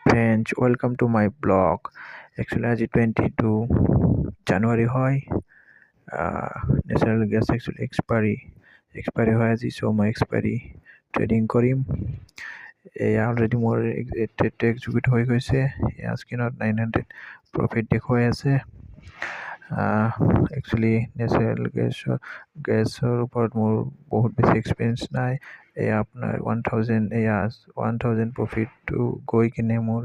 Friends, welcome to my blog. Actually, আজি 22 জানুৱাৰী হয়। Natural gas actually expiry হয় আজি, চ' মই এক্সপায়াৰী ট্ৰেডিং কৰিম। এয়া অলৰেডি মোৰ ট্ৰেডটো এক্সিকিউট হৈ গৈছে। এয়া স্ক্ৰীনত 900 প্ৰফিট দেখুৱাই আছে। একচুৱেলি নেচাৰেল গেছৰ ওপৰত মোৰ বহুত বেছি এক্সপিৰিয়েঞ্চ নাই। এয়া আপোনাৰ 1000 প্ৰফিটটো গৈ কিনে মোৰ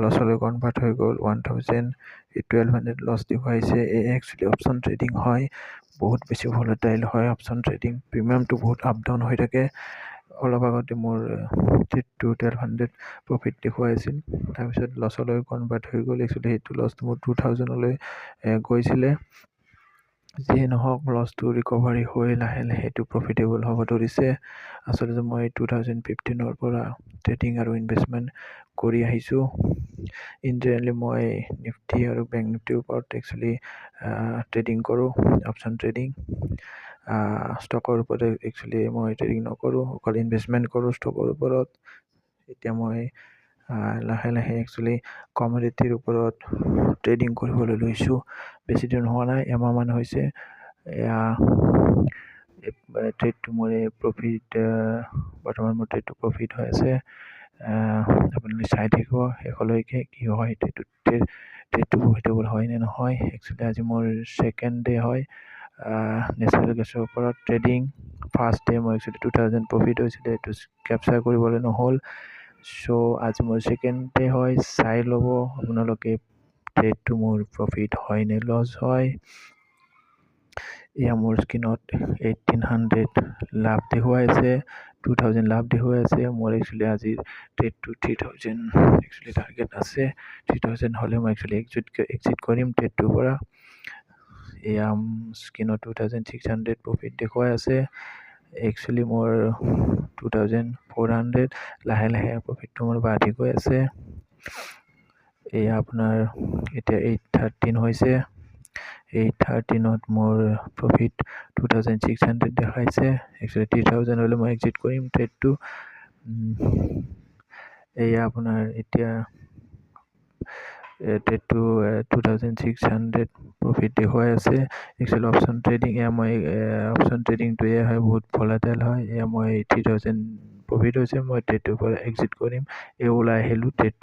লছলৈ কনভাৰ্ট হৈ গ'ল। 1200 লছ দেখুৱাইছে। এই একচুৱেলি অপশ্যন ট্ৰেডিং হয়, বহুত বেছি ভলটাইল হয় অপশ্যন ট্ৰেডিং। প্ৰিমিয়ামটো বহুত আপ ডাউন হৈ থাকে। অলপ আগতে মোৰ 1200 প্ৰফিট দেখুৱাইছিল, তাৰপিছত লছলৈ কনভাৰ্ট হৈ গ'ল। একচুৱেলি সেইটো লছটো মোৰ 2000লৈ গৈছিলে। যিয়ে নহওক, লছটো ৰিকভাৰী হৈ লাহে লাহে সেইটো প্ৰফিটেবল হ'ব ধৰিছে। আচলতে মই 2015 পৰা ট্ৰেডিং আৰু ইনভেষ্টমেণ্ট কৰি আহিছোঁ। ইন জেনেৰেলি মই নিফটি আৰু বেংক নিফটিৰ ওপৰত একচুৱেলি ট্ৰেডিং কৰোঁ, অপশ্যন ট্ৰেডিং। ষ্টকৰ ওপৰত একচুৱেলি মই ট্ৰেডিং নকৰোঁ, অকল ইনভেষ্টমেণ্ট কৰোঁ ষ্টকৰ ওপৰত। এতিয়া মই লাহে লাহে একচুৱেলি কমোডিটিৰ ওপৰত ট্ৰেডিং কৰিবলৈ লৈছোঁ। বেছি দিন হোৱা নাই, এমাহমান হৈছে। এয়া ট্ৰেডটো মোৰ বৰ্তমান মোৰ ট্ৰেডটো প্ৰফিট হৈ আছে। আপোনালোকে চাই থাকিব শেষলৈকে কি হয়, ট্ৰেডটো প্ৰফিটেবল হয় নে নহয়। একচুৱেলি আজি মোৰ ছেকেণ্ড ডে হয় নেচাৰেল গেছৰ ওপৰত ট্ৰেডিং। ফাৰ্ষ্ট ডে মই একচুৱেলি 2000 প্ৰফিট হৈছিলে, এইটো কেপচাৰ কৰিবলৈ নহ'ল। চ' আজি মোৰ ছেকেণ্ড ডে হয়। চাই ল'ব আপোনালোকে ট্ৰেডটো মোৰ প্ৰফিট হয় নে লছ হয়। এয়া মোৰ স্ক্ৰীনত 1800 লাভ দেখুৱাইছে, 2000 লাভ দেখুৱাইছে। মোৰ একচুৱেলি আজিৰ ট্ৰেডটো 3000 একচুৱেলি টাৰ্গেট আছে। 3000 হ'লে মই একচুৱেলি এক্সিট কৰিম ট্ৰেডটোৰ পৰা। এয়া স্ক্ৰীনত 2600 প্ৰফিট দেখুৱাই আছে। একচুৱেলি মোৰ 2400 লাহে লাহে প্ৰফিটটো মোৰ বাঢ়ি গৈ আছে। এয়া আপোনাৰ এতিয়া 813 হৈছে। 813ত মোৰ প্ৰফিট 2600 দেখাইছে। একচুৱেলি 3000 হ'লে মই এক্সিট কৰিম ট্ৰেডটো। এয়া আপোনাৰ এতিয়া ট্ৰেডটো 2600 প্ৰফিট দেখুৱাই আছে। একচুৱেলি অপশ্যন ট্ৰেডিং, এয়া মই অপশ্যন ট্ৰেডিংটো এয়া হয়, বহুত ভলাটাইল হয়। এয়া মই 3000 প্ৰফিট হৈছে, মই ট্ৰেডটোৰ পৰা এক্সিট কৰিম। এই ওলাই আহিলোঁ ট্ৰেড